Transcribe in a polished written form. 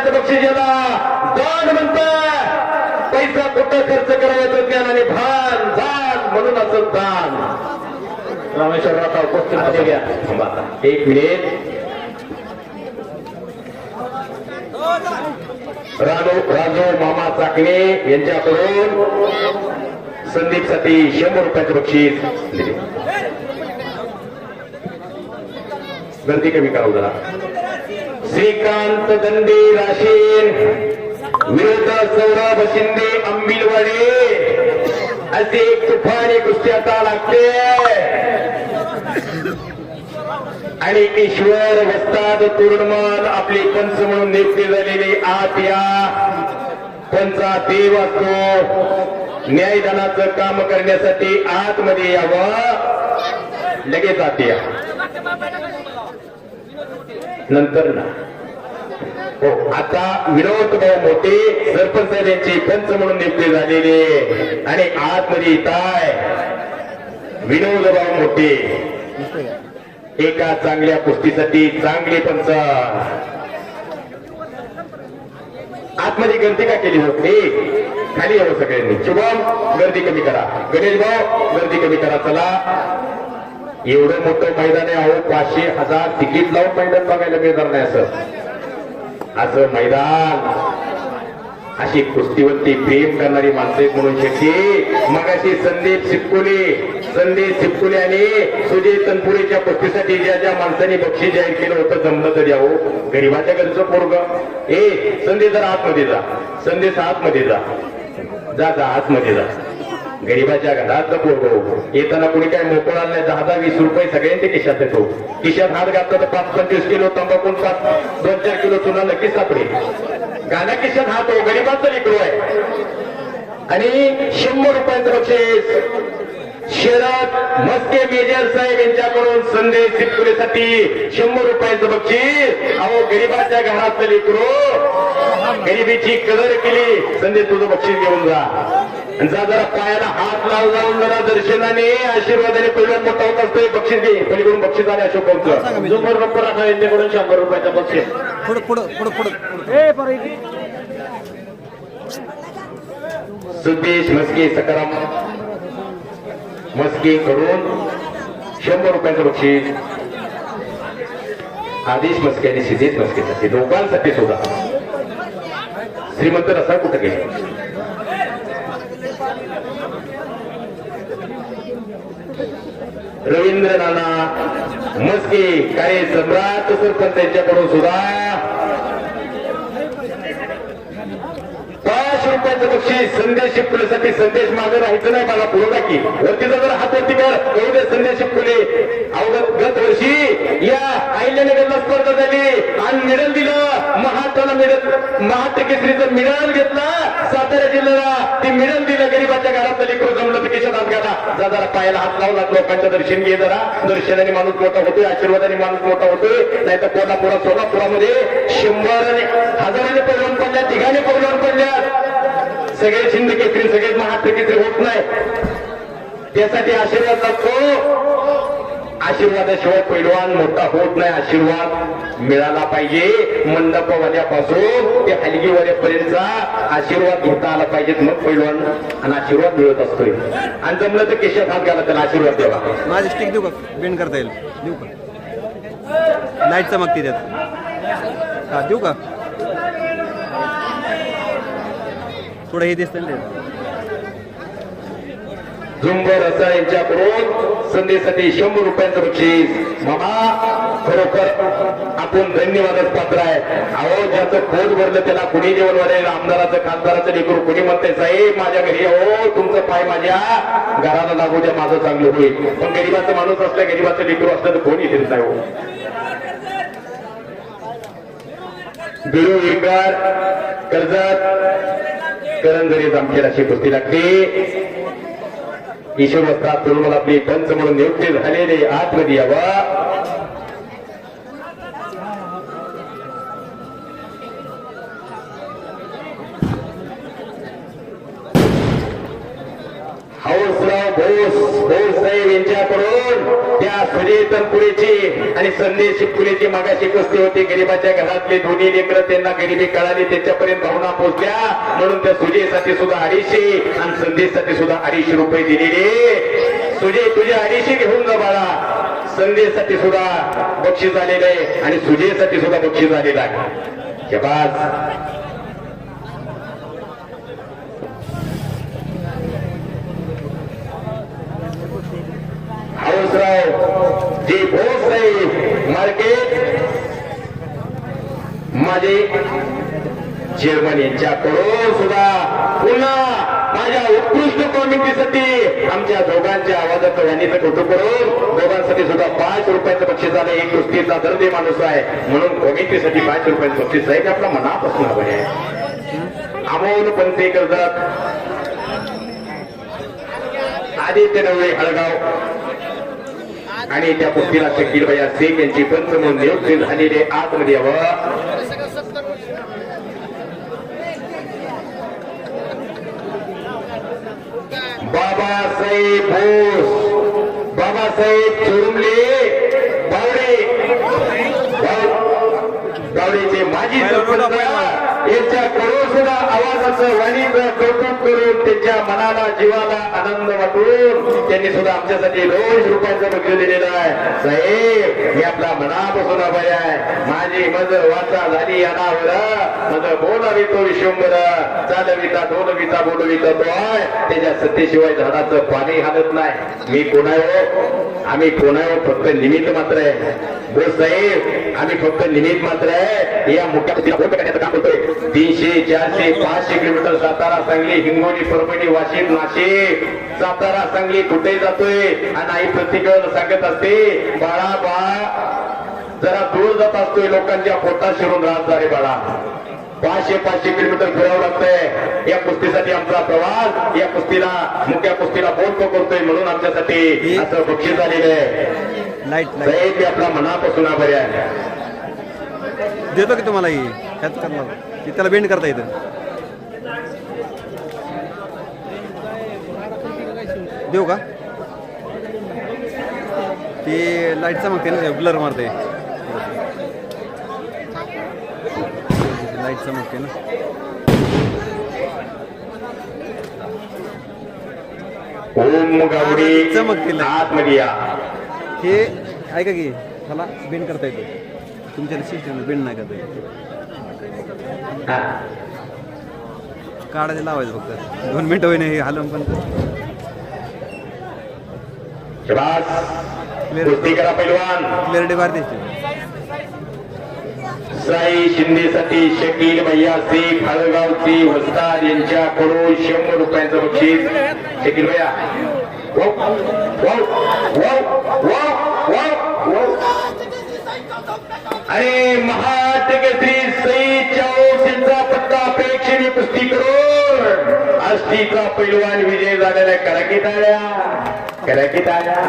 रुपयाचं बक्षीस याला दान म्हणतात. पैसा कुठं खर्च करायचं ज्ञान आणि भान भान म्हणून असं दान. रामेश्वरराव उपस्थित घ्या. एक मिनिट. राजू मामा चाकणे यांच्याकडून संदीपसाठी 100 रुपयाचं बक्षीस दिले. गर्दी कमी करावं जरा. श्रीकांत दंडे राशीन विरुद्ध सौरभ शिंदे अंबिलवाडे असे एक तुफानी कुस्ती आता लागते. आणि ईश्वर वस्ताद तोरणमान आपली पंच म्हणून नियुक्ती झालेली आत या. पंचा देव असतो. न्यायदानाचं काम करण्यासाठी आतमध्ये यावं. लगेच आत या. नंतर ना हो. आता विनोद भाऊ मोठे सरपंच यांची पंच म्हणून नियुक्ती झालेली आणि आतमध्ये येताय विनोद भाऊ मोठे. एका चांगल्या कुस्तीसाठी चांगले पंच. आतमध्ये गर्दी का केली होती? खाली यावं सगळ्यांनी. शुभम गर्दी कमी करा. गणेश भाऊ गर्दी कमी करा. चला एवढं मोठं मैदान आहे. अहो 500,000 तिकीट लावून मैदान बघायला मिळणार नाही. असं मैदान अशी कुस्तीवरती प्रेम करणारी माणसं आहेत म्हणून शेट्टी. मगाशी संदीप सिपकुले आणि सुजय तनपुरेच्या कुस्तीसाठी ज्या ज्या माणसांनी बक्षीस जाहीर केलं होतं जमलं तर यावं. गरीबाच्या घरचं पोरग. संदेश जरा आतमध्ये जा. संदेश आतमध्ये जा. जा आतमध्ये जा. गरीबाच्या घरात पोरग. येताना कुणी काय मोकळा नाही. 10-20 रुपये सगळ्यांचे खिशात येतो. खिशात हात घातला तर 5-25 किलो तंबाखून 2-4 किलो चुना नक्कीच सापडे. गाण्या खिशात हात हो. गरीबाचं लेकरू आहे. आणि 100 रुपयाचं बक्षीस शरद मस्के मेजर साहेब यांच्याकडून संदेश सिपकुलेसाठी 100 रुपयाचं बक्षीस. अहो गरीबाच्या घरातलं लेकरू. गरिबीची कदर केली. संदेश तुझं बक्षीस घेऊन जा. जरा पायाला हात लावून जरा दर्शनाने आशीर्वादाने पहिला मोठा होत असतो. बक्षीस घे. पलीकडून बक्षीस आले अशोकचं. जुमर रप्पराठा यांच्याकडून 100 रुपयाचं बक्षीस. सुदेश मस्के सकाराम मस्के कडून 100 रुपयाचं बक्षीस. आदेश मस्के आणि सिद्धेश मस्केसाठी दोघांसाठी सुद्धा. श्रीमंत रसा कुठं गेले? रवींद्र नाना मस्के कार्य सम्राट सरपंच यांच्याकडून सुद्धा 5 रुपयाचं बक्षीस. संदेश शिपकुलेसाठी. संदेश मागे राहायचं नाही. मला पुढे टाकी वरतीचा जर हात वरती कर. करू दे संदेश शिपकुले. गत वर्षी या अहिल्यानगरला स्पर्धा झाली आणि मिडल दिलं. महाराष्ट्र केसरीचं मिडल घेतला. सातारा जिल्ह्याला ती मिडल दिलं. गरीबाच्या घरात लेकरू जमलं तर केशात हात घाला. जरा पायाला हात लावला. लोकांचं दर्शन घे. जरा दर्शनाने माणूस मोठा होतोय. आशीर्वादाने माणूस मोठा होतोय. नाही तर सोलापुरामध्ये 100 पैलवान पडल्या. 3 पैलवान पडल्या. सगळे सिंध केसरी सगळे महाराष्ट्र केसरी होत नाही. त्यासाठी आशीर्वाद लागतो. आशीर्वादाशिवाय पैलवान मोठा होत नाही. आशीर्वाद मिळाला पाहिजे. मंडपवाल्यापासून ते हलगीवाल्यापर्यंतचा आशीर्वाद घेता आला पाहिजे. मग पैलवान आणि आशीर्वाद मिळत असतोय. आणि जमलं तर केशात हात घाला. त्याला आशीर्वाद द्यावा. माझी स्टिक देऊ का? बेंड करता येईल. देऊ का? लाईट चमकते त्यात. हा देऊ का? थोडं हे दिसतं ना. झुंबर असा यांच्याकडून संदेशासाठी 100 रुपयाचं बक्षीस. मामा खरोखर आपण धन्यवादच पात्र आहे. अहो ज्याचं पोट भरलं त्याला कुणी जेवण वाढेल. आमदाराचं खासदाराचं लेकरू कुणी म्हणते साहेब माझ्या घरी हो तुमचं पाय माझ्या घराला लागू द्या माझं चांगलं होईल. पण गरीबाचं माणूस असलं गरीबाचं लेकरू असलं तर कोणी येत नाही हो. बिरू विरकार कर्जत करंजरी जामखेड अशी कुस्ती लागते. ईश्वर वस्त्रात तरुण आपली पंच म्हणून नियुक्ती झालेले आतमध्ये यावा. हौसराव बोस साहेब यांच्याकडून त्या सुजय तनपुरेची आणि संदेश शिवपुरेची मागाशी कुस्ती होती. गरिबाच्या घरातले दोन्ही लेकरं त्यांना गरिबी कळाली, त्यांच्यापर्यंत भावना पोहोचल्या म्हणून त्या सुजयसाठी सुद्धा 250 आणि संदेशसाठी सुद्धा 250 रुपये दिलेले. सुजय तुझे 250 घेऊन जा बाळा. संदेशसाठी सुद्धा बक्षीस आलेलं आहे आणि सुजयसाठी सुद्धा बक्षीस आलेलं आहे. शबास. हाऊसराव जी भोस साहेब मार्केट माझे चेअरमन यांच्याकडून सुद्धा पुन्हा माझ्या उत्कृष्ट कॉमिटीसाठी आमच्या दोघांच्या आवाजाचं वाणीचं कौतुक करून दोघांसाठी सुद्धा 5 रुपयाचं बक्षीस आलं. एक कुस्तीचा दर्दी माणूस आहे म्हणून कॉमिटीसाठी 5 रुपयाचं बक्षीस आहे. आपला मनापासून हवं आहे. अमोल पंते कर्जत, आदित्य नवळे हळगाव आणि त्या कुस्तीला शकील भैया शेख यांची पंच म्हणून नियुक्ती झालेली. आतमध्ये यावं. बाबासाहेब बोस, बाबासाहेब चोरुमले बावडेचे माजी सरपंच यांच्याकडून सुद्धा आवाजाचं वाणीचं कौतुक करून त्यांच्या मनाला जीवाला आनंद वाटून त्यांनी सुद्धा आमच्यासाठी 200 रुपयाचं बक्षीस दिलेलं आहे. साहेब मी आपला मनापासून आभारी आहे. माझी मज वाचा झाली अनावर, मज बोलावी तो विश्वंभर, चालविता डोलविता बोलविता तो आहे. त्याच्या सत्तेशिवाय झाडाचं पाणी हालत नाही. मी कोण आहे हो? आम्ही कोण आहे हो? फक्त निमित्त मात्र आहे. बोस साहेब आम्ही फक्त निमित्त मात्र आहे. या मोठ्या करण्याचं काम करतोय. 300, 400, 500 किलोमीटर सातारा, सांगली, हिंगोली, परभणी, वाशिम, नाशिक, सातारा, सांगली कुठे जातोय आणि आई प्रत्येकाला सांगत असते बाळा बा जरा दूर जात असतोय, लोकांच्या पोटात शिरून राहत रे बाळा. 500 किलोमीटर फिरावं लागतंय. या कुस्तीसाठी आमचा प्रवास, या कुस्तीला मुख्या कुस्तीला बोध करतोय म्हणून आमच्यासाठी असं बक्षीस आलेलं आहे. साहेब मी आपला मनापासून आभारी आहे. देतो की तुम्हाला ही ह्याच करणार की त्याला बेंड करता येतं. देऊ का? ते लाईट चमकते ना, ब्लर मारते. लाईट चमकते ना. ओम गावडी चमकते आतमध्ये या. हे ऐका की त्याला बेंड करता येतो. तुमच्या सिस्टम बेंड नाही करता येत. काढायला लावायचं फक्त 2 मिनिटं होईना हे हलवून पण. कुस्ती करा पैलवान. क्लिअरिटी भारतीय साई शिंदेसाठी शकील भैया शेख हळगावची वस्ताद यांच्याकडून 100 रुपयाचं बक्षीस. शकील भैया अरे महाटकेश्री सई चाओस यांचा पत्ता प्रेक्षणीय कुस्ती करून आष्टीचा पैलवान विजय झालेला. करा की टाळ्या, करा की टाळ्या.